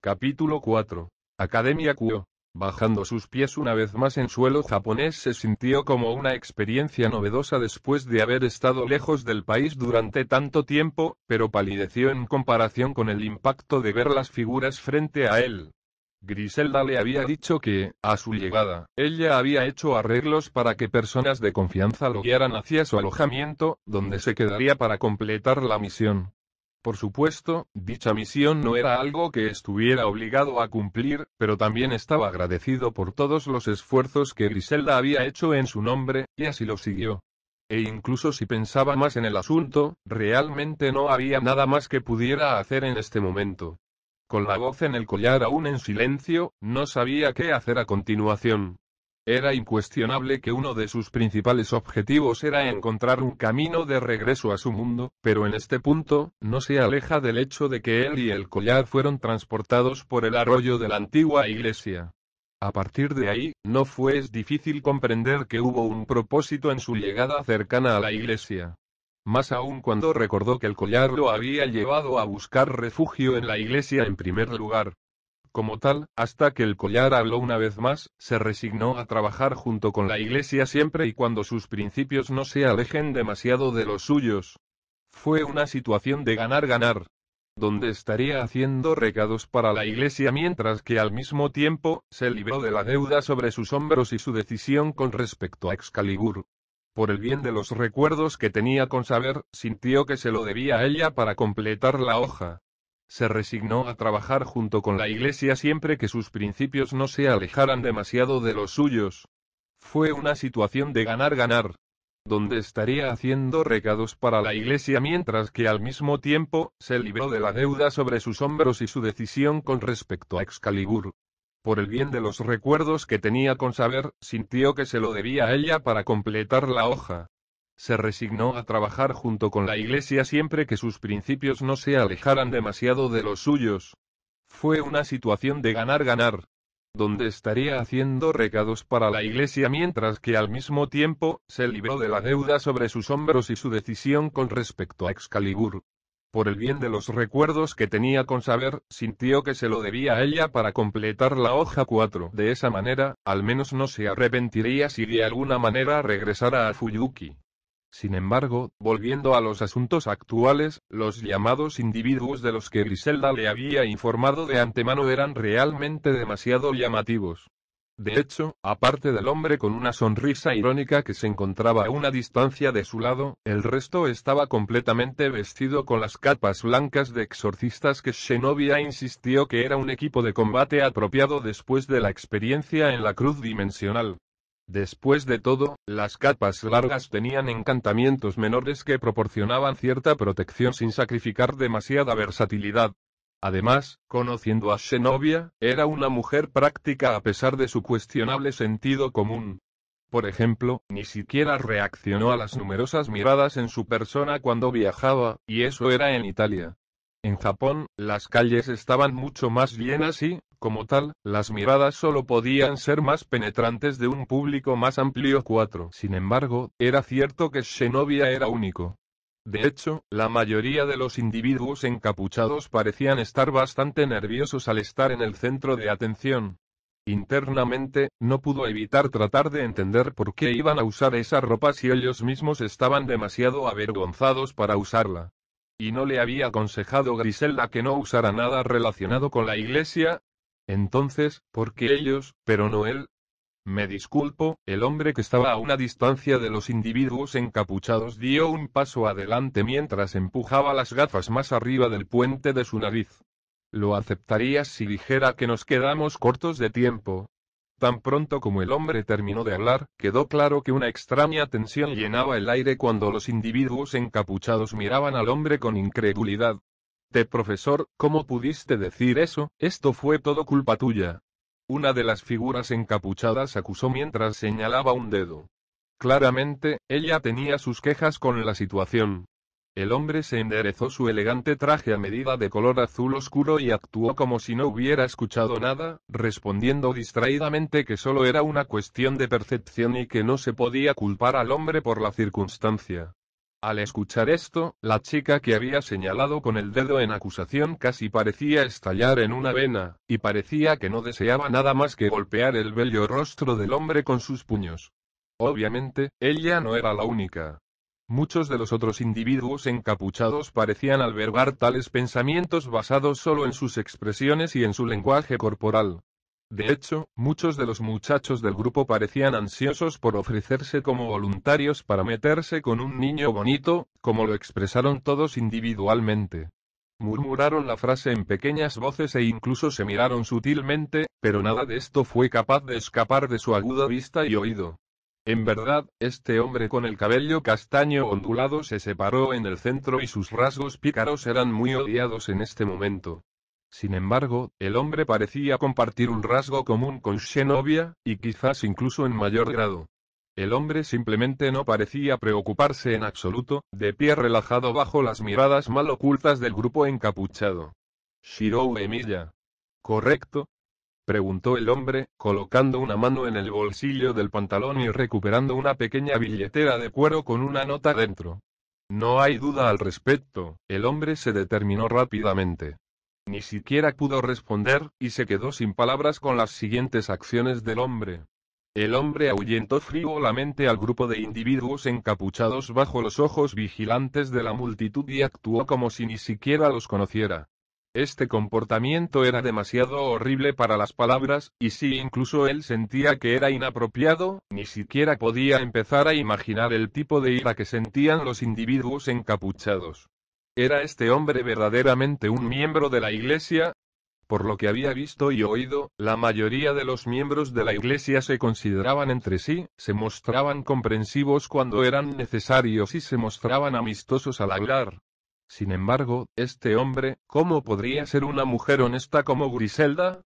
Capítulo 4. Academia Kuo. Bajando sus pies una vez más en suelo japonés se sintió como una experiencia novedosa después de haber estado lejos del país durante tanto tiempo, pero palideció en comparación con el impacto de ver las figuras frente a él. Griselda le había dicho que, a su llegada, ella había hecho arreglos para que personas de confianza lo guiaran hacia su alojamiento, donde se quedaría para completar la misión. Por supuesto, dicha misión no era algo que estuviera obligado a cumplir, pero también estaba agradecido por todos los esfuerzos que Griselda había hecho en su nombre, y así lo siguió. E incluso si pensaba más en el asunto, realmente no había nada más que pudiera hacer en este momento. Con la voz en el collar aún en silencio, no sabía qué hacer a continuación. Era incuestionable que uno de sus principales objetivos era encontrar un camino de regreso a su mundo, pero en este punto, no se aleja del hecho de que él y el collar fueron transportados por el arroyo de la antigua iglesia. A partir de ahí, no fue difícil comprender que hubo un propósito en su llegada cercana a la iglesia. Más aún cuando recordó que el collar lo había llevado a buscar refugio en la iglesia en primer lugar. Como tal, hasta que el collar habló una vez más, se resignó a trabajar junto con la iglesia siempre y cuando sus principios no se alejen demasiado de los suyos. Fue una situación de ganar-ganar, donde estaría haciendo recados para la iglesia mientras que al mismo tiempo, se libró de la deuda sobre sus hombros y su decisión con respecto a Excalibur. Por el bien de los recuerdos que tenía con Saber, sintió que se lo debía a ella para completar la hoja. Se resignó a trabajar junto con la iglesia siempre que sus principios no se alejaran demasiado de los suyos. Fue una situación de ganar-ganar, donde estaría haciendo recados para la iglesia mientras que al mismo tiempo, se libró de la deuda sobre sus hombros y su decisión con respecto a Excalibur. Por el bien de los recuerdos que tenía con Saber, sintió que se lo debía a ella para completar la hoja. Se resignó a trabajar junto con la iglesia siempre que sus principios no se alejaran demasiado de los suyos. Fue una situación de ganar-ganar, donde estaría haciendo recados para la iglesia mientras que al mismo tiempo, se libró de la deuda sobre sus hombros y su decisión con respecto a Excalibur. Por el bien de los recuerdos que tenía con Saber, sintió que se lo debía a ella para completar la hoja 4. De esa manera, al menos no se arrepentiría si de alguna manera regresara a Fuyuki. Sin embargo, volviendo a los asuntos actuales, los llamados individuos de los que Griselda le había informado de antemano eran realmente demasiado llamativos. De hecho, aparte del hombre con una sonrisa irónica que se encontraba a una distancia de su lado, el resto estaba completamente vestido con las capas blancas de exorcistas que Shinobi insistió que era un equipo de combate apropiado después de la experiencia en la cruz dimensional. Después de todo, las capas largas tenían encantamientos menores que proporcionaban cierta protección sin sacrificar demasiada versatilidad. Además, conociendo a Zenobia, era una mujer práctica a pesar de su cuestionable sentido común. Por ejemplo, ni siquiera reaccionó a las numerosas miradas en su persona cuando viajaba, y eso era en Italia. En Japón, las calles estaban mucho más llenas y, como tal, las miradas solo podían ser más penetrantes de un público más amplio. 4. Sin embargo, era cierto que Zenobia era único. De hecho, la mayoría de los individuos encapuchados parecían estar bastante nerviosos al estar en el centro de atención. Internamente, no pudo evitar tratar de entender por qué iban a usar esa ropa si ellos mismos estaban demasiado avergonzados para usarla. ¿Y no le había aconsejado Griselda que no usara nada relacionado con la iglesia? Entonces, ¿por qué ellos, pero no él? Me disculpo, el hombre que estaba a una distancia de los individuos encapuchados dio un paso adelante mientras empujaba las gafas más arriba del puente de su nariz. ¿Lo aceptarías si dijera que nos quedamos cortos de tiempo? Tan pronto como el hombre terminó de hablar, quedó claro que una extraña tensión llenaba el aire cuando los individuos encapuchados miraban al hombre con incredulidad. Profesor, ¿cómo pudiste decir eso? Esto fue todo culpa tuya. Una de las figuras encapuchadas acusó mientras señalaba un dedo. Claramente, ella tenía sus quejas con la situación. El hombre se enderezó su elegante traje a medida de color azul oscuro y actuó como si no hubiera escuchado nada, respondiendo distraídamente que solo era una cuestión de percepción y que no se podía culpar al hombre por la circunstancia. Al escuchar esto, la chica que había señalado con el dedo en acusación casi parecía estallar en una vena, y parecía que no deseaba nada más que golpear el bello rostro del hombre con sus puños. Obviamente, ella no era la única. Muchos de los otros individuos encapuchados parecían albergar tales pensamientos basados solo en sus expresiones y en su lenguaje corporal. De hecho, muchos de los muchachos del grupo parecían ansiosos por ofrecerse como voluntarios para meterse con un niño bonito, como lo expresaron todos individualmente. Murmuraron la frase en pequeñas voces e incluso se miraron sutilmente, pero nada de esto fue capaz de escapar de su aguda vista y oído. En verdad, este hombre con el cabello castaño ondulado se separó en el centro y sus rasgos pícaros eran muy odiados en este momento. Sin embargo, el hombre parecía compartir un rasgo común con Shenovia, y quizás incluso en mayor grado. El hombre simplemente no parecía preocuparse en absoluto, de pie relajado bajo las miradas mal ocultas del grupo encapuchado. Shirou Emiya. ¿Correcto? Preguntó el hombre, colocando una mano en el bolsillo del pantalón y recuperando una pequeña billetera de cuero con una nota dentro. No hay duda al respecto, el hombre se determinó rápidamente. Ni siquiera pudo responder, y se quedó sin palabras con las siguientes acciones del hombre. El hombre ahuyentó frívolamente al grupo de individuos encapuchados bajo los ojos vigilantes de la multitud y actuó como si ni siquiera los conociera. Este comportamiento era demasiado horrible para las palabras, y si incluso él sentía que era inapropiado, ni siquiera podía empezar a imaginar el tipo de ira que sentían los individuos encapuchados. ¿Era este hombre verdaderamente un miembro de la Iglesia? Por lo que había visto y oído, la mayoría de los miembros de la Iglesia se consideraban entre sí, se mostraban comprensivos cuando eran necesarios y se mostraban amistosos al hablar. Sin embargo, este hombre, ¿cómo podría ser una mujer honesta como Griselda?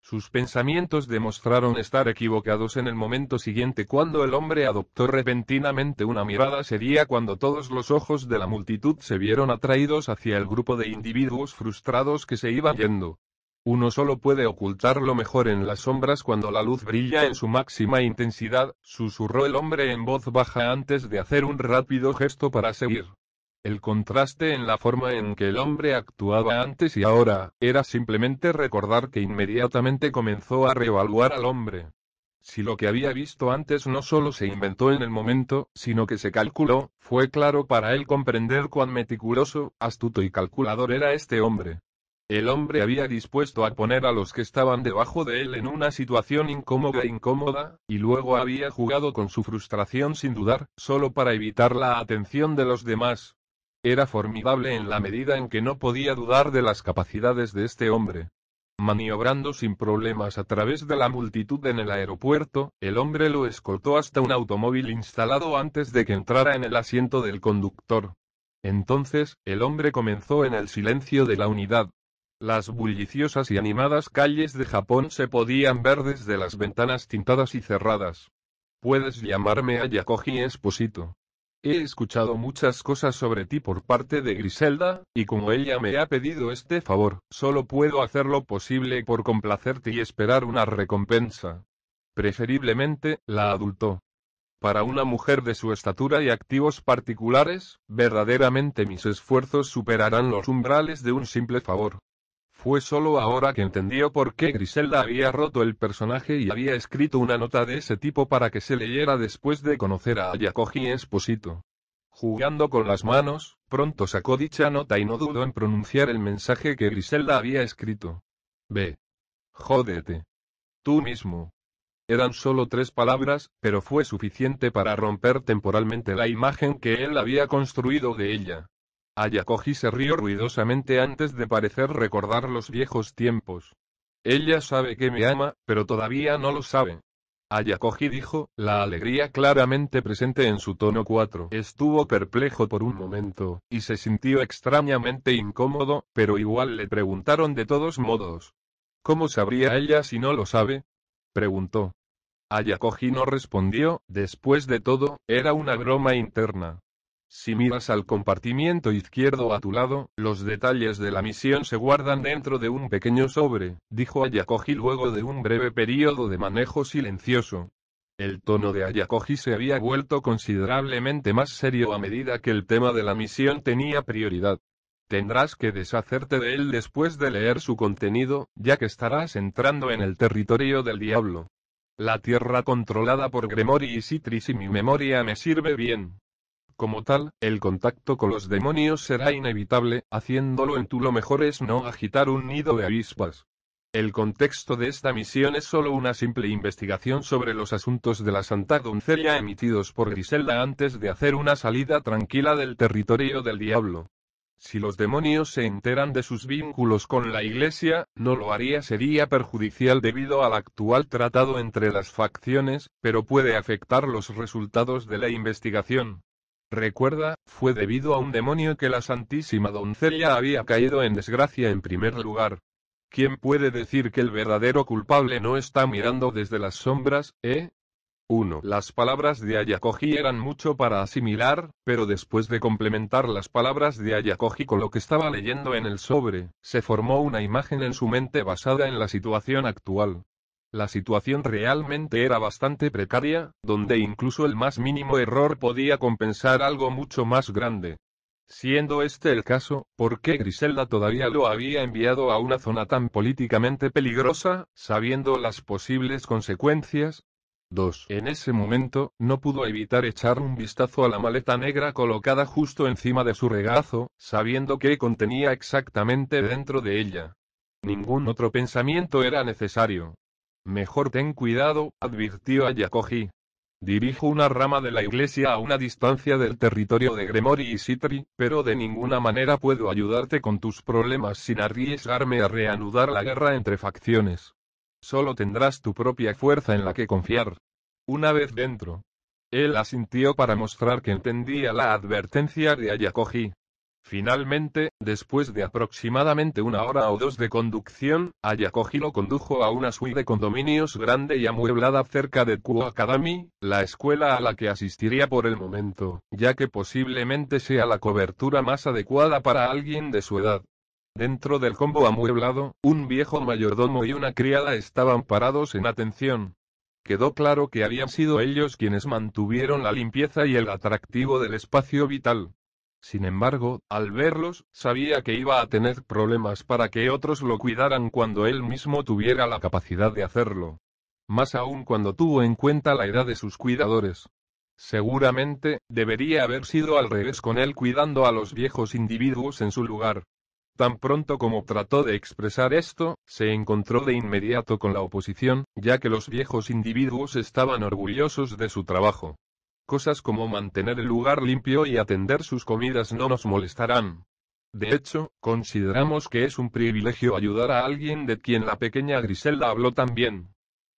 Sus pensamientos demostraron estar equivocados en el momento siguiente cuando el hombre adoptó repentinamente una mirada seria cuando todos los ojos de la multitud se vieron atraídos hacia el grupo de individuos frustrados que se iban yendo. Uno solo puede ocultarlo mejor en las sombras cuando la luz brilla en su máxima intensidad, susurró el hombre en voz baja antes de hacer un rápido gesto para seguir. El contraste en la forma en que el hombre actuaba antes y ahora, era simplemente recordar que inmediatamente comenzó a reevaluar al hombre. Si lo que había visto antes no solo se inventó en el momento, sino que se calculó, fue claro para él comprender cuán meticuloso, astuto y calculador era este hombre. El hombre había dispuesto a poner a los que estaban debajo de él en una situación incómoda, y luego había jugado con su frustración sin dudar, solo para evitar la atención de los demás. Era formidable en la medida en que no podía dudar de las capacidades de este hombre. Maniobrando sin problemas a través de la multitud en el aeropuerto, el hombre lo escoltó hasta un automóvil instalado antes de que entrara en el asiento del conductor. Entonces, el hombre comenzó en el silencio de la unidad. Las bulliciosas y animadas calles de Japón se podían ver desde las ventanas tintadas y cerradas. Puedes llamarme Ayakoji Esposito. He escuchado muchas cosas sobre ti por parte de Griselda, y como ella me ha pedido este favor, solo puedo hacer lo posible por complacerte y esperar una recompensa. Preferiblemente, la adultó. Para una mujer de su estatura y activos particulares, verdaderamente mis esfuerzos superarán los umbrales de un simple favor. Fue solo ahora que entendió por qué Griselda había roto el personaje y había escrito una nota de ese tipo para que se leyera después de conocer a Ayakoji Esposito. Jugando con las manos, pronto sacó dicha nota y no dudó en pronunciar el mensaje que Griselda había escrito. Ve. Jódete. Tú mismo. Eran solo 3 palabras, pero fue suficiente para romper temporalmente la imagen que él había construido de ella. Ayakoji se rió ruidosamente antes de parecer recordar los viejos tiempos. Ella sabe que me ama, pero todavía no lo sabe. Ayakoji dijo, la alegría claramente presente en su tono 4. Estuvo perplejo por un momento, y se sintió extrañamente incómodo, pero igual le preguntaron de todos modos. ¿Cómo sabría ella si no lo sabe? Preguntó. Ayakoji no respondió, después de todo, era una broma interna. Si miras al compartimiento izquierdo a tu lado, los detalles de la misión se guardan dentro de un pequeño sobre, dijo Ayakoji luego de un breve período de manejo silencioso. El tono de Ayakoji se había vuelto considerablemente más serio a medida que el tema de la misión tenía prioridad. Tendrás que deshacerte de él después de leer su contenido, ya que estarás entrando en el territorio del diablo. La tierra controlada por Gremory y Citri, si mi memoria me sirve bien. Como tal, el contacto con los demonios será inevitable, haciéndolo en tú lo mejor es no agitar un nido de avispas. El contexto de esta misión es solo una simple investigación sobre los asuntos de la Santa Doncella emitidos por Griselda antes de hacer una salida tranquila del territorio del diablo. Si los demonios se enteran de sus vínculos con la Iglesia, no lo haría sería perjudicial debido al actual tratado entre las facciones, pero puede afectar los resultados de la investigación. Recuerda, fue debido a un demonio que la Santísima Doncella había caído en desgracia en primer lugar. ¿Quién puede decir que el verdadero culpable no está mirando desde las sombras, 1. Las palabras de Ayakoji eran mucho para asimilar, pero después de complementar las palabras de Ayakoji con lo que estaba leyendo en el sobre, se formó una imagen en su mente basada en la situación actual. La situación realmente era bastante precaria, donde incluso el más mínimo error podía compensar algo mucho más grande. Siendo este el caso, ¿por qué Griselda todavía lo había enviado a una zona tan políticamente peligrosa, sabiendo las posibles consecuencias? 2. En ese momento, no pudo evitar echar un vistazo a la maleta negra colocada justo encima de su regazo, sabiendo qué contenía exactamente dentro de ella. Ningún otro pensamiento era necesario. Mejor ten cuidado, advirtió Ayakoji. Dirijo una rama de la iglesia a una distancia del territorio de Gremory y Citri, pero de ninguna manera puedo ayudarte con tus problemas sin arriesgarme a reanudar la guerra entre facciones. Solo tendrás tu propia fuerza en la que confiar. Una vez dentro. Él asintió para mostrar que entendía la advertencia de Ayakoji. Finalmente, después de aproximadamente 1 hora o 2 de conducción, Ayakoji lo condujo a una suite de condominios grande y amueblada cerca de Kuo Academy, la escuela a la que asistiría por el momento, ya que posiblemente sea la cobertura más adecuada para alguien de su edad. Dentro del combo amueblado, un viejo mayordomo y una criada estaban parados en atención. Quedó claro que habían sido ellos quienes mantuvieron la limpieza y el atractivo del espacio vital. Sin embargo, al verlos, sabía que iba a tener problemas para que otros lo cuidaran cuando él mismo tuviera la capacidad de hacerlo. Más aún cuando tuvo en cuenta la edad de sus cuidadores. Seguramente, debería haber sido al revés con él cuidando a los viejos individuos en su lugar. Tan pronto como trató de expresar esto, se encontró de inmediato con la oposición, ya que los viejos individuos estaban orgullosos de su trabajo. Cosas como mantener el lugar limpio y atender sus comidas no nos molestarán. De hecho, consideramos que es un privilegio ayudar a alguien de quien la pequeña Griselda habló también.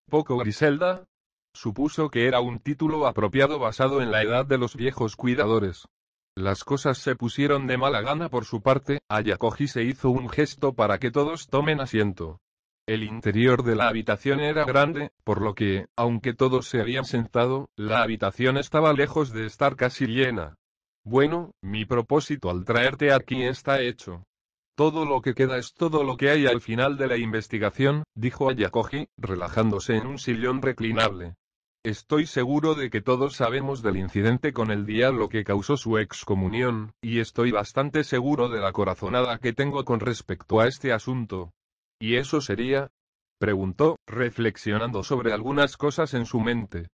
¿Poco Griselda? Supuso que era un título apropiado basado en la edad de los viejos cuidadores. Las cosas se pusieron de mala gana por su parte, Ayakoji se hizo un gesto para que todos tomen asiento. El interior de la habitación era grande, por lo que, aunque todos se habían sentado, la habitación estaba lejos de estar casi llena. Bueno, mi propósito al traerte aquí está hecho. Todo lo que queda es todo lo que hay al final de la investigación, dijo Ayakoji, relajándose en un sillón reclinable. Estoy seguro de que todos sabemos del incidente con el diablo que causó su excomunión, y estoy bastante seguro de la corazonada que tengo con respecto a este asunto. ¿Y eso sería? Preguntó, reflexionando sobre algunas cosas en su mente.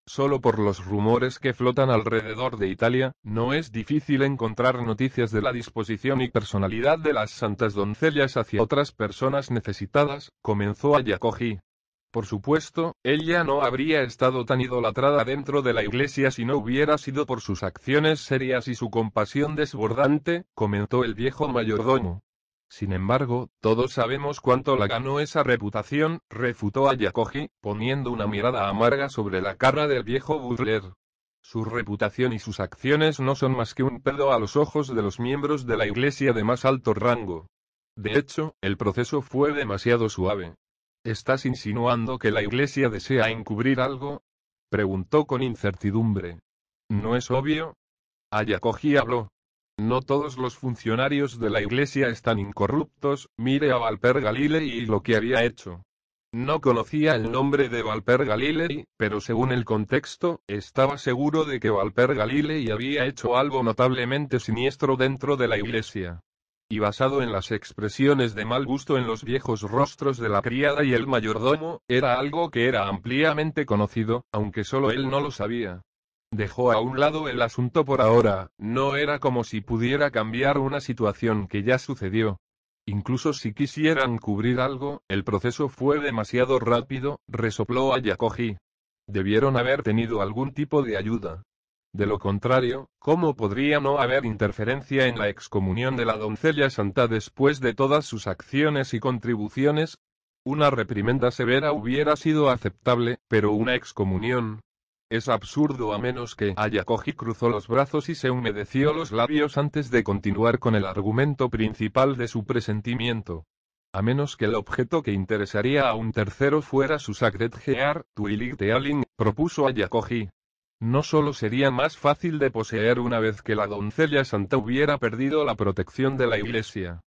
Solo por los rumores que flotan alrededor de Italia, no es difícil encontrar noticias de la disposición y personalidad de las santas doncellas hacia otras personas necesitadas, comenzó Ayakoji. Por supuesto, ella no habría estado tan idolatrada dentro de la iglesia si no hubiera sido por sus acciones serias y su compasión desbordante, comentó el viejo mayordomo. Sin embargo, todos sabemos cuánto la ganó esa reputación, refutó Ayakoji, poniendo una mirada amarga sobre la cara del viejo butler. Su reputación y sus acciones no son más que un pedo a los ojos de los miembros de la iglesia de más alto rango. De hecho, el proceso fue demasiado suave. ¿Estás insinuando que la iglesia desea encubrir algo? Preguntó con incertidumbre. ¿No es obvio? Ayakoji habló. No todos los funcionarios de la iglesia están incorruptos, mire a Valper Galilei y lo que había hecho. No conocía el nombre de Valper Galilei, pero según el contexto, estaba seguro de que Valper Galilei había hecho algo notablemente siniestro dentro de la iglesia. Y basado en las expresiones de mal gusto en los viejos rostros de la criada y el mayordomo, era algo que era ampliamente conocido, aunque solo él no lo sabía. Dejó a un lado el asunto por ahora, no era como si pudiera cambiar una situación que ya sucedió. Incluso si quisieran cubrir algo, el proceso fue demasiado rápido, resopló Ayakoji. Debieron haber tenido algún tipo de ayuda. De lo contrario, ¿cómo podría no haber interferencia en la excomunión de la doncella santa después de todas sus acciones y contribuciones? Una reprimenda severa hubiera sido aceptable, pero una excomunión. Es absurdo a menos que Ayakoji cruzó los brazos y se humedeció los labios antes de continuar con el argumento principal de su presentimiento. A menos que el objeto que interesaría a un tercero fuera su Sacred Gear, Twilig Teal'c, propuso Ayakoji. No solo sería más fácil de poseer una vez que la doncella santa hubiera perdido la protección de la iglesia.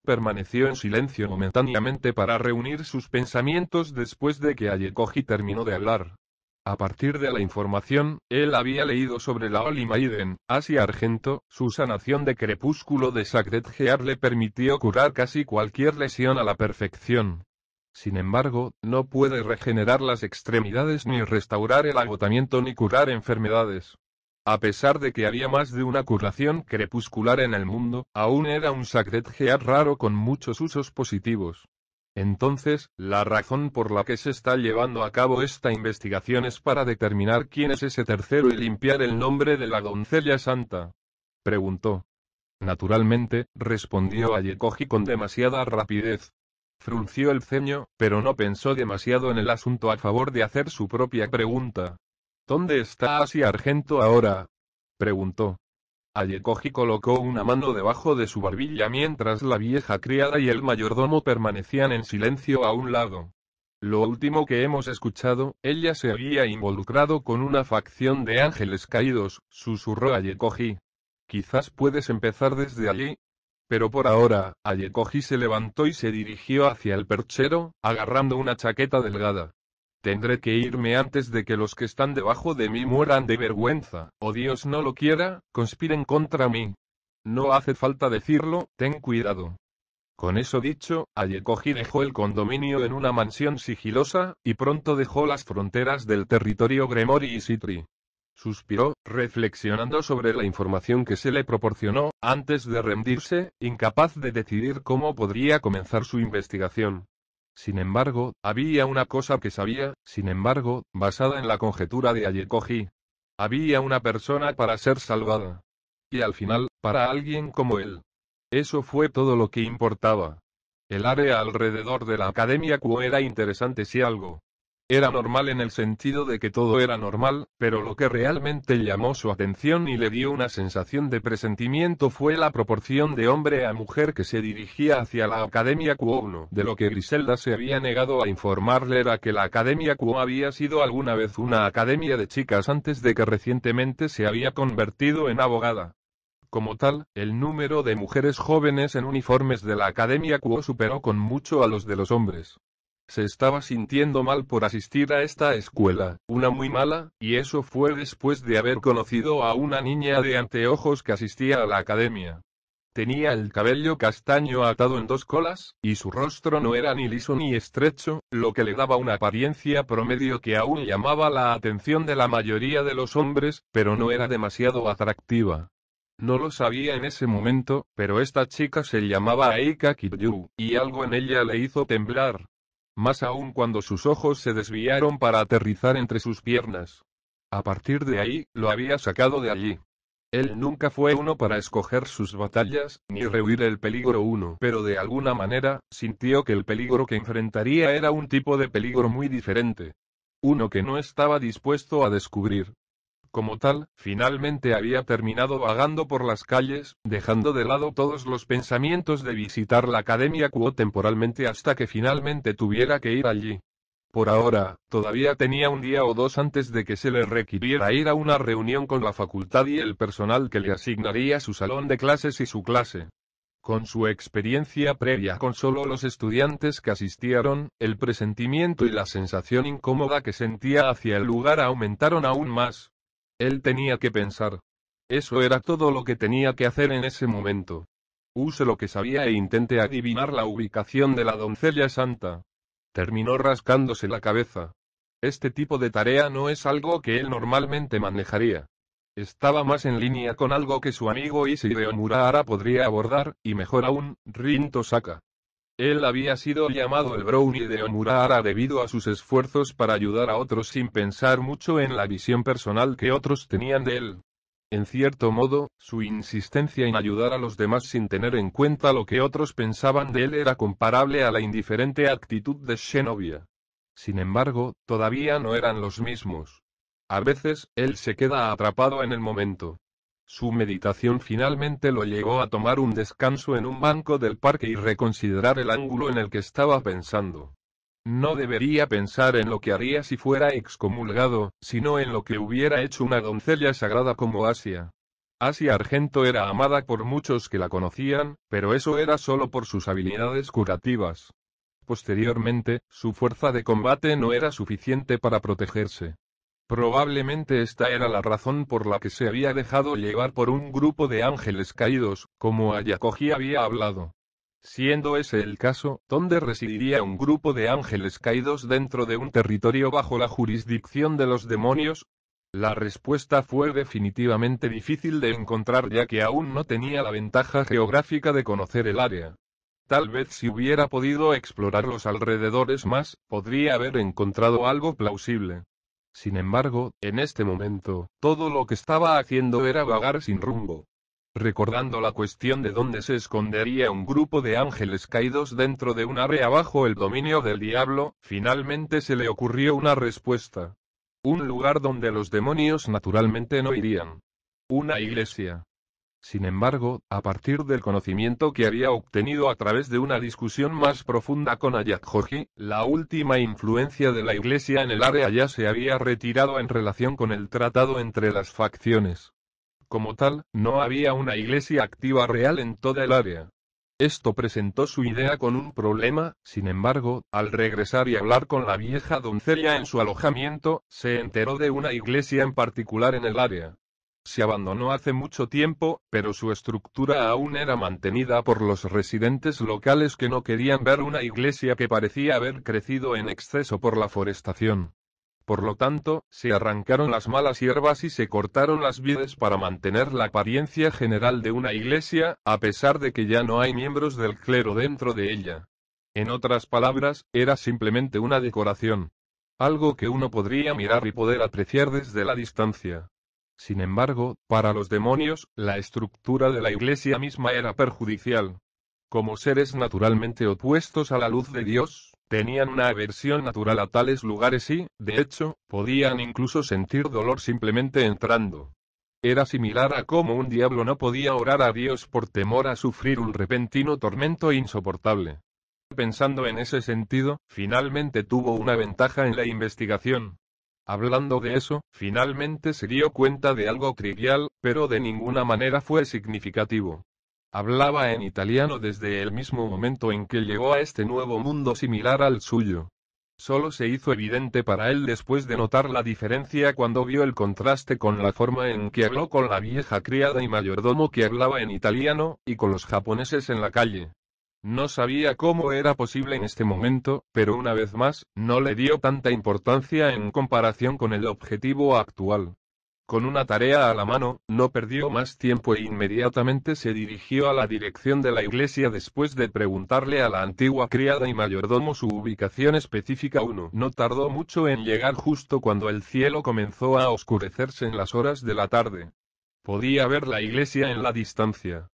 Permaneció en silencio momentáneamente para reunir sus pensamientos después de que Ayakoji terminó de hablar. A partir de la información, él había leído sobre la Holy Maiden, Asia Argento, su sanación de crepúsculo de Sacred Gear le permitió curar casi cualquier lesión a la perfección. Sin embargo, no puede regenerar las extremidades ni restaurar el agotamiento ni curar enfermedades. A pesar de que había más de una curación crepuscular en el mundo, aún era un Sacred Gear raro con muchos usos positivos. Entonces, la razón por la que se está llevando a cabo esta investigación es para determinar quién es ese tercero y limpiar el nombre de la doncella santa. Preguntó. Naturalmente, respondió Ayakoji con demasiada rapidez. Frunció el ceño, pero no pensó demasiado en el asunto a favor de hacer su propia pregunta. ¿Dónde está Asia Argento ahora? Preguntó. Ayakoji colocó una mano debajo de su barbilla mientras la vieja criada y el mayordomo permanecían en silencio a un lado. Lo último que hemos escuchado, ella se había involucrado con una facción de ángeles caídos, susurró Ayakoji. Quizás puedes empezar desde allí. Pero por ahora, Ayakoji se levantó y se dirigió hacia el perchero, agarrando una chaqueta delgada. Tendré que irme antes de que los que están debajo de mí mueran de vergüenza, o Dios no lo quiera, conspiren contra mí. No hace falta decirlo, ten cuidado. Con eso dicho, Ayakoji dejó el condominio en una mansión sigilosa, y pronto dejó las fronteras del territorio Gremori y Sitri. Suspiró, reflexionando sobre la información que se le proporcionó, antes de rendirse, incapaz de decidir cómo podría comenzar su investigación. Sin embargo, había una cosa que sabía, basada en la conjetura de Ayakoji. Había una persona para ser salvada. Y al final, para alguien como él. Eso fue todo lo que importaba. El área alrededor de la Academia Q era interesante si algo. Era normal en el sentido de que todo era normal, pero lo que realmente llamó su atención y le dio una sensación de presentimiento fue la proporción de hombre a mujer que se dirigía hacia la Academia Q1. De lo que Griselda se había negado a informarle era que la Academia Q había sido alguna vez una academia de chicas antes de que recientemente se había convertido en abogada. Como tal, el número de mujeres jóvenes en uniformes de la Academia Q superó con mucho a los de los hombres. Se estaba sintiendo mal por asistir a esta escuela, una muy mala, y eso fue después de haber conocido a una niña de anteojos que asistía a la academia. Tenía el cabello castaño atado en dos colas, y su rostro no era ni liso ni estrecho, lo que le daba una apariencia promedio que aún llamaba la atención de la mayoría de los hombres, pero no era demasiado atractiva. No lo sabía en ese momento, pero esta chica se llamaba Eika Kiryu, y algo en ella le hizo temblar. Más aún cuando sus ojos se desviaron para aterrizar entre sus piernas. A partir de ahí, lo había sacado de allí. Él nunca fue uno para escoger sus batallas, ni rehuir el peligro uno, pero de alguna manera, sintió que el peligro que enfrentaría era un tipo de peligro muy diferente. Uno que no estaba dispuesto a descubrir. Como tal, finalmente había terminado vagando por las calles, dejando de lado todos los pensamientos de visitar la Academia Q temporalmente hasta que finalmente tuviera que ir allí. Por ahora, todavía tenía un día o dos antes de que se le requiriera ir a una reunión con la facultad y el personal que le asignaría su salón de clases y su clase. Con su experiencia previa con solo los estudiantes que asistieron, el presentimiento y la sensación incómoda que sentía hacia el lugar aumentaron aún más. Él tenía que pensar. Eso era todo lo que tenía que hacer en ese momento. Use lo que sabía e intente adivinar la ubicación de la doncella santa. Terminó rascándose la cabeza. Este tipo de tarea no es algo que él normalmente manejaría. Estaba más en línea con algo que su amigo Issei de Omurahara podría abordar, y mejor aún, Rin Tosaka. Él había sido llamado el Brownie de Omurahara debido a sus esfuerzos para ayudar a otros sin pensar mucho en la visión personal que otros tenían de él. En cierto modo, su insistencia en ayudar a los demás sin tener en cuenta lo que otros pensaban de él era comparable a la indiferente actitud de Shinobi. Sin embargo, todavía no eran los mismos. A veces, él se queda atrapado en el momento. Su meditación finalmente lo llevó a tomar un descanso en un banco del parque y reconsiderar el ángulo en el que estaba pensando. No debería pensar en lo que haría si fuera excomulgado, sino en lo que hubiera hecho una doncella sagrada como Asia. Asia Argento era amada por muchos que la conocían, pero eso era solo por sus habilidades curativas. Posteriormente, su fuerza de combate no era suficiente para protegerse. Probablemente esta era la razón por la que se había dejado llevar por un grupo de ángeles caídos, como Ayakoji había hablado. Siendo ese el caso, ¿dónde residiría un grupo de ángeles caídos dentro de un territorio bajo la jurisdicción de los demonios? La respuesta fue definitivamente difícil de encontrar ya que aún no tenía la ventaja geográfica de conocer el área. Tal vez si hubiera podido explorar los alrededores más, podría haber encontrado algo plausible. Sin embargo, en este momento, todo lo que estaba haciendo era vagar sin rumbo. Recordando la cuestión de dónde se escondería un grupo de ángeles caídos dentro de un área bajo el dominio del diablo, finalmente se le ocurrió una respuesta. Un lugar donde los demonios naturalmente no irían. Una iglesia. Sin embargo, a partir del conocimiento que había obtenido a través de una discusión más profunda con Ayakoji, la última influencia de la iglesia en el área ya se había retirado en relación con el tratado entre las facciones. Como tal, no había una iglesia activa real en toda el área. Esto presentó su idea con un problema, sin embargo, al regresar y hablar con la vieja doncella en su alojamiento, se enteró de una iglesia en particular en el área. Se abandonó hace mucho tiempo, pero su estructura aún era mantenida por los residentes locales que no querían ver una iglesia que parecía haber crecido en exceso por la forestación. Por lo tanto, se arrancaron las malas hierbas y se cortaron las vides para mantener la apariencia general de una iglesia, a pesar de que ya no hay miembros del clero dentro de ella. En otras palabras, era simplemente una decoración. Algo que uno podría mirar y poder apreciar desde la distancia. Sin embargo, para los demonios, la estructura de la iglesia misma era perjudicial. Como seres naturalmente opuestos a la luz de Dios, tenían una aversión natural a tales lugares y, de hecho, podían incluso sentir dolor simplemente entrando. Era similar a cómo un diablo no podía orar a Dios por temor a sufrir un repentino tormento insoportable. Pensando en ese sentido, finalmente tuvo una ventaja en la investigación. Hablando de eso, finalmente se dio cuenta de algo trivial, pero de ninguna manera fue significativo. Hablaba en italiano desde el mismo momento en que llegó a este nuevo mundo similar al suyo. Solo se hizo evidente para él después de notar la diferencia cuando vio el contraste con la forma en que habló con la vieja criada y mayordomo que hablaba en italiano, y con los japoneses en la calle. No sabía cómo era posible en este momento, pero una vez más, no le dio tanta importancia en comparación con el objetivo actual. Con una tarea a la mano, no perdió más tiempo e inmediatamente se dirigió a la dirección de la iglesia después de preguntarle a la antigua criada y mayordomo su ubicación específica. No tardó mucho en llegar justo cuando el cielo comenzó a oscurecerse en las horas de la tarde. Podía ver la iglesia en la distancia.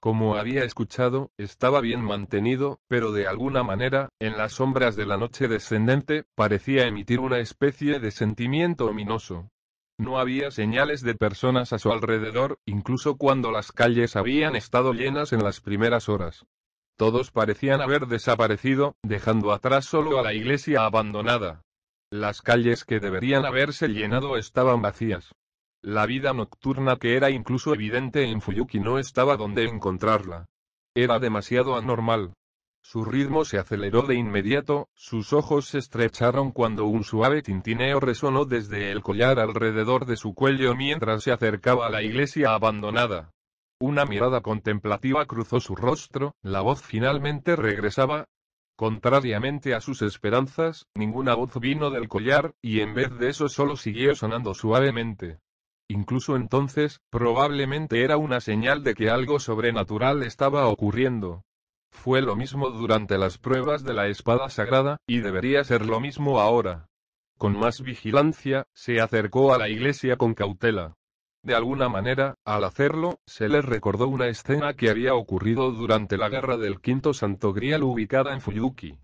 Como había escuchado, estaba bien mantenido, pero de alguna manera, en las sombras de la noche descendente, parecía emitir una especie de sentimiento ominoso. No había señales de personas a su alrededor, incluso cuando las calles habían estado llenas en las primeras horas. Todos parecían haber desaparecido, dejando atrás solo a la iglesia abandonada. Las calles que deberían haberse llenado estaban vacías. La vida nocturna que era incluso evidente en Fuyuki no estaba donde encontrarla. Era demasiado anormal. Su ritmo se aceleró de inmediato, sus ojos se estrecharon cuando un suave tintineo resonó desde el collar alrededor de su cuello mientras se acercaba a la iglesia abandonada. Una mirada contemplativa cruzó su rostro, la voz finalmente regresaba. Contrariamente a sus esperanzas, ninguna voz vino del collar, y en vez de eso solo siguió sonando suavemente. Incluso entonces, probablemente era una señal de que algo sobrenatural estaba ocurriendo. Fue lo mismo durante las pruebas de la espada sagrada, y debería ser lo mismo ahora. Con más vigilancia, se acercó a la iglesia con cautela. De alguna manera, al hacerlo, se le recordó una escena que había ocurrido durante la guerra del Quinto Santo Grial ubicada en Fuyuki.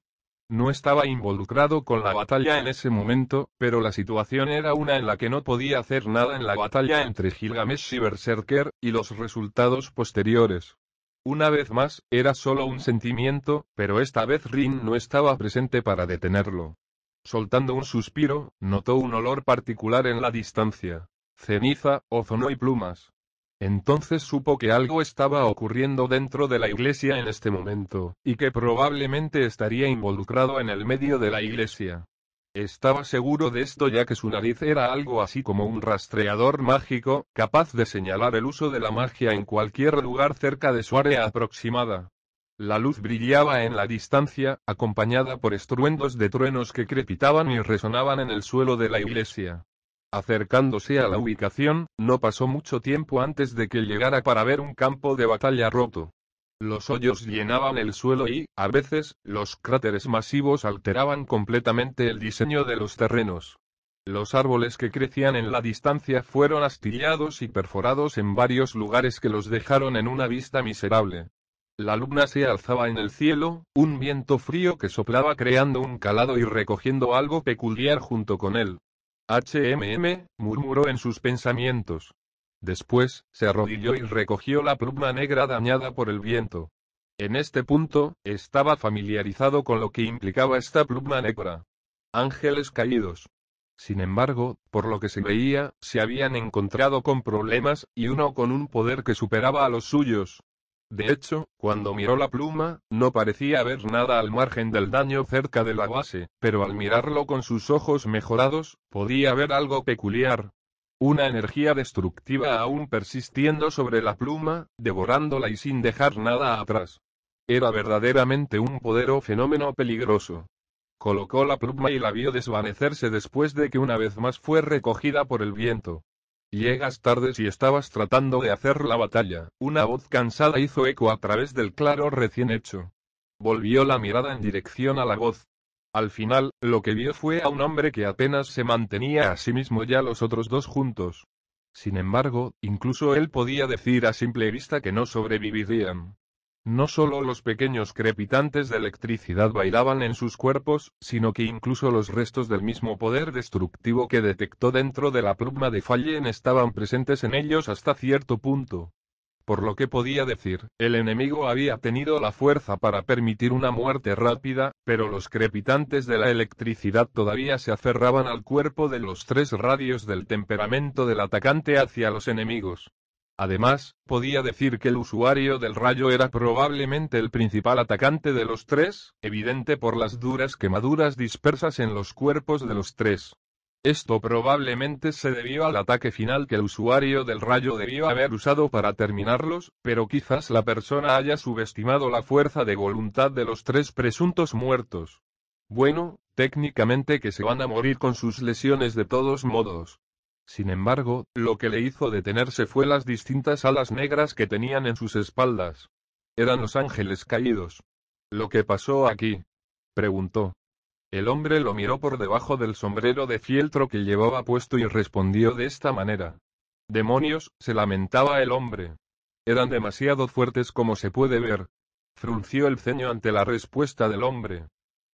No estaba involucrado con la batalla en ese momento, pero la situación era una en la que no podía hacer nada en la batalla entre Gilgamesh y Berserker, y los resultados posteriores. Una vez más, era solo un sentimiento, pero esta vez Rin no estaba presente para detenerlo. Soltando un suspiro, notó un olor particular en la distancia. Ceniza, ozono y plumas. Entonces supo que algo estaba ocurriendo dentro de la iglesia en este momento, y que probablemente estaría involucrado en el medio de la iglesia. Estaba seguro de esto ya que su nariz era algo así como un rastreador mágico, capaz de señalar el uso de la magia en cualquier lugar cerca de su área aproximada. La luz brillaba en la distancia, acompañada por estruendos de truenos que crepitaban y resonaban en el suelo de la iglesia. Acercándose a la ubicación, no pasó mucho tiempo antes de que llegara para ver un campo de batalla roto. Los hoyos llenaban el suelo y, a veces, los cráteres masivos alteraban completamente el diseño de los terrenos. Los árboles que crecían en la distancia fueron astillados y perforados en varios lugares que los dejaron en una vista miserable. La luna se alzaba en el cielo, un viento frío que soplaba creando un calado y recogiendo algo peculiar junto con él. Murmuró en sus pensamientos. Después, se arrodilló y recogió la pluma negra dañada por el viento. En este punto, estaba familiarizado con lo que implicaba esta pluma negra. Ángeles caídos. Sin embargo, por lo que se veía, se habían encontrado con problemas, y uno con un poder que superaba a los suyos. De hecho, cuando miró la pluma, no parecía haber nada al margen del daño cerca de la base, pero al mirarlo con sus ojos mejorados, podía ver algo peculiar. Una energía destructiva aún persistiendo sobre la pluma, devorándola y sin dejar nada atrás. Era verdaderamente un poder o fenómeno peligroso. Colocó la pluma y la vio desvanecerse después de que una vez más fue recogida por el viento. Llegas tarde si estabas tratando de hacer la batalla, una voz cansada hizo eco a través del claro recién hecho. Volvió la mirada en dirección a la voz. Al final, lo que vio fue a un hombre que apenas se mantenía a sí mismo ya los otros dos juntos. Sin embargo, incluso él podía decir a simple vista que no sobrevivirían. No solo los pequeños crepitantes de electricidad bailaban en sus cuerpos, sino que incluso los restos del mismo poder destructivo que detectó dentro de la pluma de Fallen estaban presentes en ellos hasta cierto punto. Por lo que podía decir, el enemigo había tenido la fuerza para permitir una muerte rápida, pero los crepitantes de la electricidad todavía se aferraban al cuerpo de los tres radios del temperamento del atacante hacia los enemigos. Además, podía decir que el usuario del rayo era probablemente el principal atacante de los tres, evidente por las duras quemaduras dispersas en los cuerpos de los tres. Esto probablemente se debió al ataque final que el usuario del rayo debió haber usado para terminarlos, pero quizás la persona haya subestimado la fuerza de voluntad de los tres presuntos muertos. Bueno, técnicamente que se van a morir con sus lesiones de todos modos. Sin embargo, lo que le hizo detenerse fue las distintas alas negras que tenían en sus espaldas. Eran los ángeles caídos. ¿Lo que pasó aquí? Preguntó. El hombre lo miró por debajo del sombrero de fieltro que llevaba puesto y respondió de esta manera. Demonios, se lamentaba el hombre. Eran demasiado fuertes como se puede ver. Frunció el ceño ante la respuesta del hombre.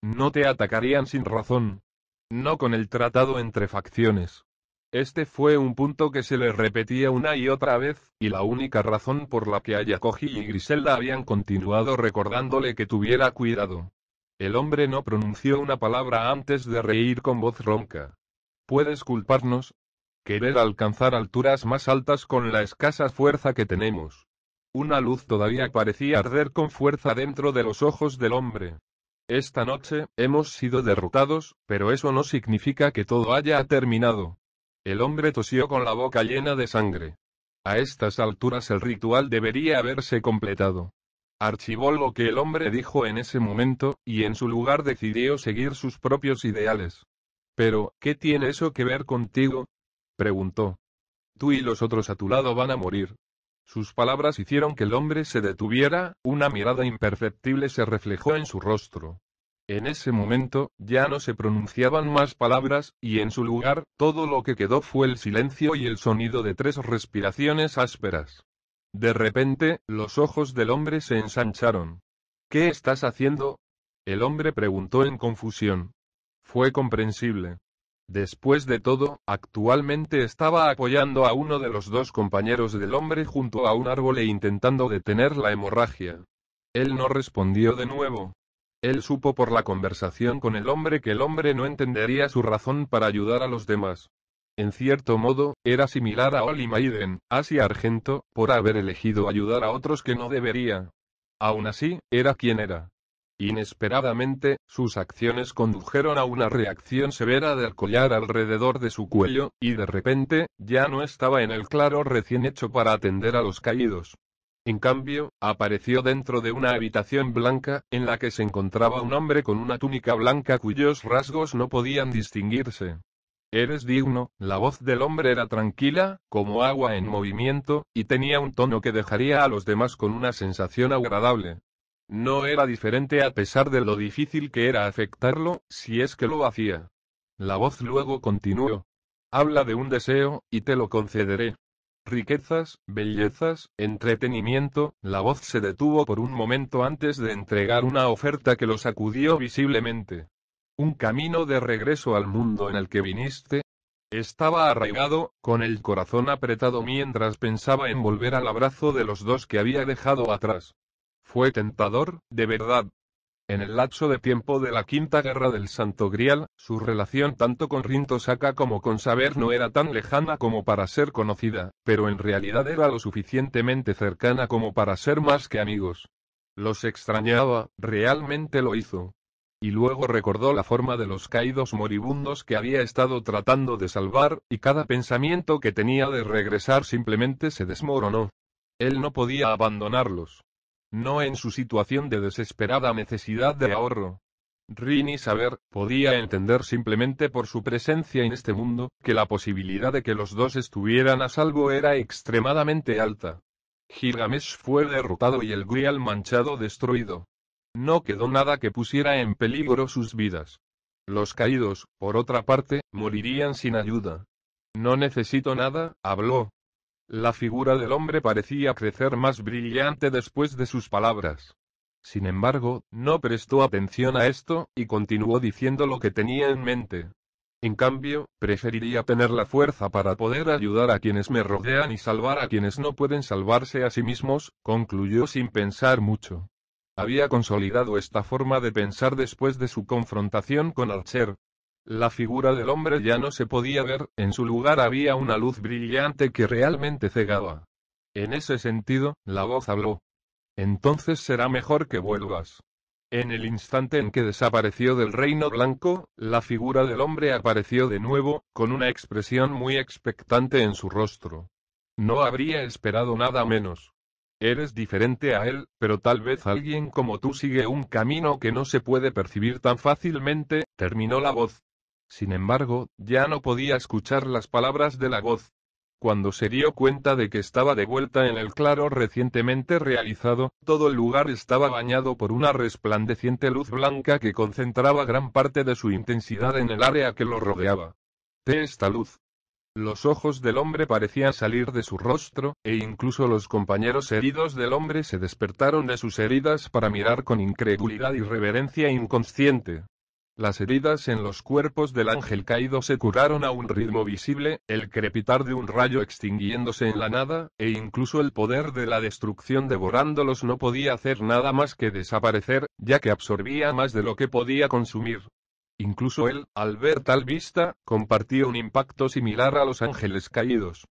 No te atacarían sin razón. No con el tratado entre facciones. Este fue un punto que se le repetía una y otra vez, y la única razón por la que Ayakoji y Griselda habían continuado recordándole que tuviera cuidado. El hombre no pronunció una palabra antes de reír con voz ronca. ¿Puedes culparnos? Querer alcanzar alturas más altas con la escasa fuerza que tenemos. Una luz todavía parecía arder con fuerza dentro de los ojos del hombre. Esta noche, hemos sido derrotados, pero eso no significa que todo haya terminado. El hombre tosió con la boca llena de sangre. A estas alturas el ritual debería haberse completado. Archivó lo que el hombre dijo en ese momento, y en su lugar decidió seguir sus propios ideales. Pero, ¿qué tiene eso que ver contigo? Preguntó. Tú y los otros a tu lado van a morir. Sus palabras hicieron que el hombre se detuviera, una mirada imperceptible se reflejó en su rostro. En ese momento, ya no se pronunciaban más palabras, y en su lugar, todo lo que quedó fue el silencio y el sonido de 3 respiraciones ásperas. De repente, los ojos del hombre se ensancharon. ¿Qué estás haciendo? El hombre preguntó en confusión. Fue comprensible. Después de todo, actualmente estaba apoyando a uno de los 2 compañeros del hombre junto a un árbol e intentando detener la hemorragia. Él no respondió de nuevo. Él supo por la conversación con el hombre que el hombre no entendería su razón para ayudar a los demás. En cierto modo, era similar a Oli Maiden, Asia Argento, por haber elegido ayudar a otros que no debería. Aún así, era quien era. Inesperadamente, sus acciones condujeron a una reacción severa del collar alrededor de su cuello, y de repente, ya no estaba en el claro recién hecho para atender a los caídos. En cambio, apareció dentro de una habitación blanca, en la que se encontraba un hombre con una túnica blanca cuyos rasgos no podían distinguirse. Eres digno, la voz del hombre era tranquila, como agua en movimiento, y tenía un tono que dejaría a los demás con una sensación agradable. No era diferente a pesar de lo difícil que era afectarlo, si es que lo hacía. La voz luego continuó. Habla de un deseo, y te lo concederé. Riquezas, bellezas, entretenimiento. La voz se detuvo por un momento antes de entregar una oferta que lo sacudió visiblemente. Un camino de regreso al mundo en el que viniste. Estaba arraigado, con el corazón apretado mientras pensaba en volver al abrazo de los 2 que había dejado atrás. Fue tentador, de verdad. En el lapso de tiempo de la Quinta Guerra del Santo Grial, su relación tanto con Rinto Saka como con Saber no era tan lejana como para ser conocida, pero en realidad era lo suficientemente cercana como para ser más que amigos. Los extrañaba, realmente lo hizo. Y luego recordó la forma de los caídos moribundos que había estado tratando de salvar, y cada pensamiento que tenía de regresar simplemente se desmoronó. Él no podía abandonarlos. No en su situación de desesperada necesidad de ahorro. Rin y Saber podía entender simplemente por su presencia en este mundo, que la posibilidad de que los 2 estuvieran a salvo era extremadamente alta. Gilgamesh fue derrotado y el Grial manchado destruido. No quedó nada que pusiera en peligro sus vidas. Los caídos, por otra parte, morirían sin ayuda. No necesito nada, habló. La figura del hombre parecía crecer más brillante después de sus palabras. Sin embargo, no prestó atención a esto, y continuó diciendo lo que tenía en mente. En cambio, preferiría tener la fuerza para poder ayudar a quienes me rodean y salvar a quienes no pueden salvarse a sí mismos, concluyó sin pensar mucho. Había consolidado esta forma de pensar después de su confrontación con Archer. La figura del hombre ya no se podía ver, en su lugar había una luz brillante que realmente cegaba. En ese sentido, la voz habló. Entonces será mejor que vuelvas. En el instante en que desapareció del reino blanco, la figura del hombre apareció de nuevo, con una expresión muy expectante en su rostro. No habría esperado nada menos. Eres diferente a él, pero tal vez alguien como tú sigue un camino que no se puede percibir tan fácilmente, terminó la voz. Sin embargo, ya no podía escuchar las palabras de la voz. Cuando se dio cuenta de que estaba de vuelta en el claro recientemente realizado, todo el lugar estaba bañado por una resplandeciente luz blanca que concentraba gran parte de su intensidad en el área que lo rodeaba. Esta luz. Los ojos del hombre parecían salir de su rostro, e incluso los compañeros heridos del hombre se despertaron de sus heridas para mirar con incredulidad y reverencia inconsciente. Las heridas en los cuerpos del ángel caído se curaron a un ritmo visible, el crepitar de un rayo extinguiéndose en la nada, e incluso el poder de la destrucción devorándolos no podía hacer nada más que desaparecer, ya que absorbía más de lo que podía consumir. Incluso él, al ver tal vista, compartía un impacto similar a los ángeles caídos.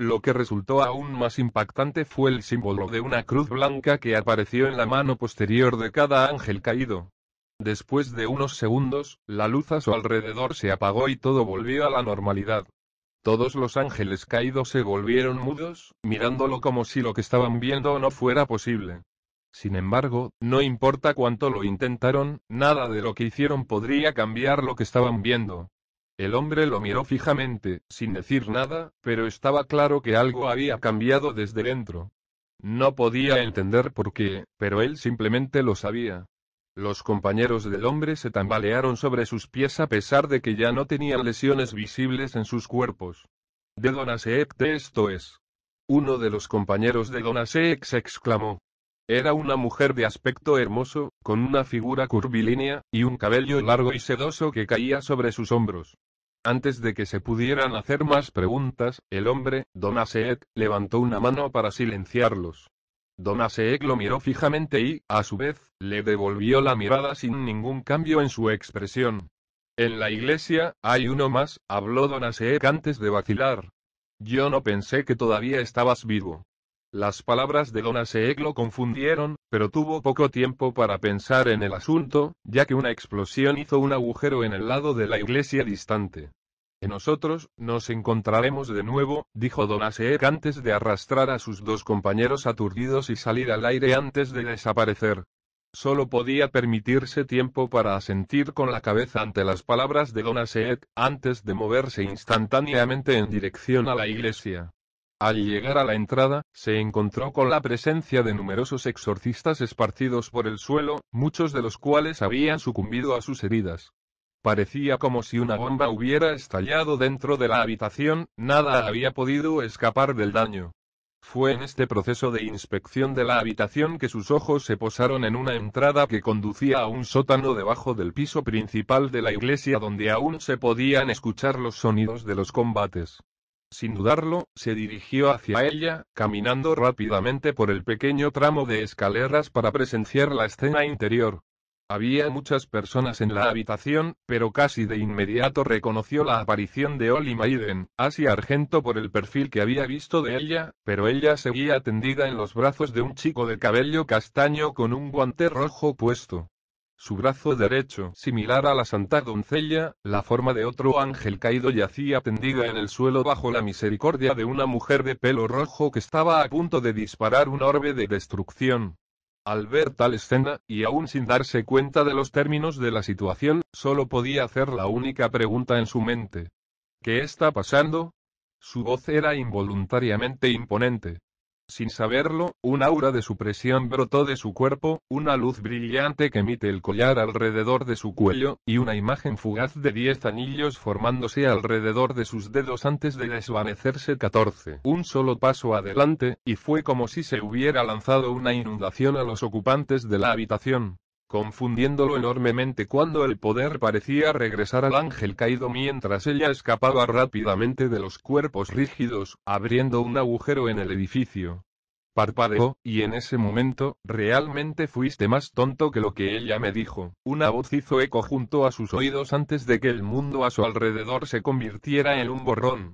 Lo que resultó aún más impactante fue el símbolo de una cruz blanca que apareció en la mano posterior de cada ángel caído. Después de unos segundos, la luz a su alrededor se apagó y todo volvió a la normalidad. Todos los ángeles caídos se volvieron mudos, mirándolo como si lo que estaban viendo no fuera posible. Sin embargo, no importa cuánto lo intentaron, nada de lo que hicieron podría cambiar lo que estaban viendo. El hombre lo miró fijamente, sin decir nada, pero estaba claro que algo había cambiado desde dentro. No podía entender por qué, pero él simplemente lo sabía. Los compañeros del hombre se tambalearon sobre sus pies a pesar de que ya no tenían lesiones visibles en sus cuerpos. De Donaseek, esto es. Uno de los compañeros de Donaseek se exclamó. Era una mujer de aspecto hermoso, con una figura curvilínea, y un cabello largo y sedoso que caía sobre sus hombros. Antes de que se pudieran hacer más preguntas, el hombre, Donaseek, levantó una mano para silenciarlos. Donaseek lo miró fijamente y, a su vez, le devolvió la mirada sin ningún cambio en su expresión. En la iglesia, hay uno más, habló Donaseek antes de vacilar. Yo no pensé que todavía estabas vivo. Las palabras de Donaseek lo confundieron, pero tuvo poco tiempo para pensar en el asunto, ya que una explosión hizo un agujero en el lado de la iglesia distante. Nosotros, nos encontraremos de nuevo, dijo Donaseek antes de arrastrar a sus dos compañeros aturdidos y salir al aire antes de desaparecer. Solo podía permitirse tiempo para asentir con la cabeza ante las palabras de Donaseek, antes de moverse instantáneamente en dirección a la iglesia. Al llegar a la entrada, se encontró con la presencia de numerosos exorcistas esparcidos por el suelo, muchos de los cuales habían sucumbido a sus heridas. Parecía como si una bomba hubiera estallado dentro de la habitación, nada había podido escapar del daño. Fue en este proceso de inspección de la habitación que sus ojos se posaron en una entrada que conducía a un sótano debajo del piso principal de la iglesia donde aún se podían escuchar los sonidos de los combates. Sin dudarlo, se dirigió hacia ella, caminando rápidamente por el pequeño tramo de escaleras para presenciar la escena interior. Había muchas personas en la habitación, pero casi de inmediato reconoció la aparición de Olly Maiden, Asia Argento por el perfil que había visto de ella, pero ella seguía tendida en los brazos de un chico de cabello castaño con un guante rojo puesto. Su brazo derecho, similar a la Santa Doncella, la forma de otro ángel caído, yacía tendida en el suelo bajo la misericordia de una mujer de pelo rojo que estaba a punto de disparar un orbe de destrucción. Al ver tal escena, y aún sin darse cuenta de los términos de la situación, solo podía hacer la única pregunta en su mente. ¿Qué está pasando? Su voz era involuntariamente imponente. Sin saberlo, un aura de supresión brotó de su cuerpo, una luz brillante que emite el collar alrededor de su cuello, y una imagen fugaz de 10 anillos formándose alrededor de sus dedos antes de desvanecerse 14. Un solo paso adelante, y fue como si se hubiera lanzado una inundación a los ocupantes de la habitación, confundiéndolo enormemente cuando el poder parecía regresar al ángel caído mientras ella escapaba rápidamente de los cuerpos rígidos, abriendo un agujero en el edificio. Parpadeó, y en ese momento, realmente fuiste más tonto que lo que ella me dijo. Una voz hizo eco junto a sus oídos antes de que el mundo a su alrededor se convirtiera en un borrón.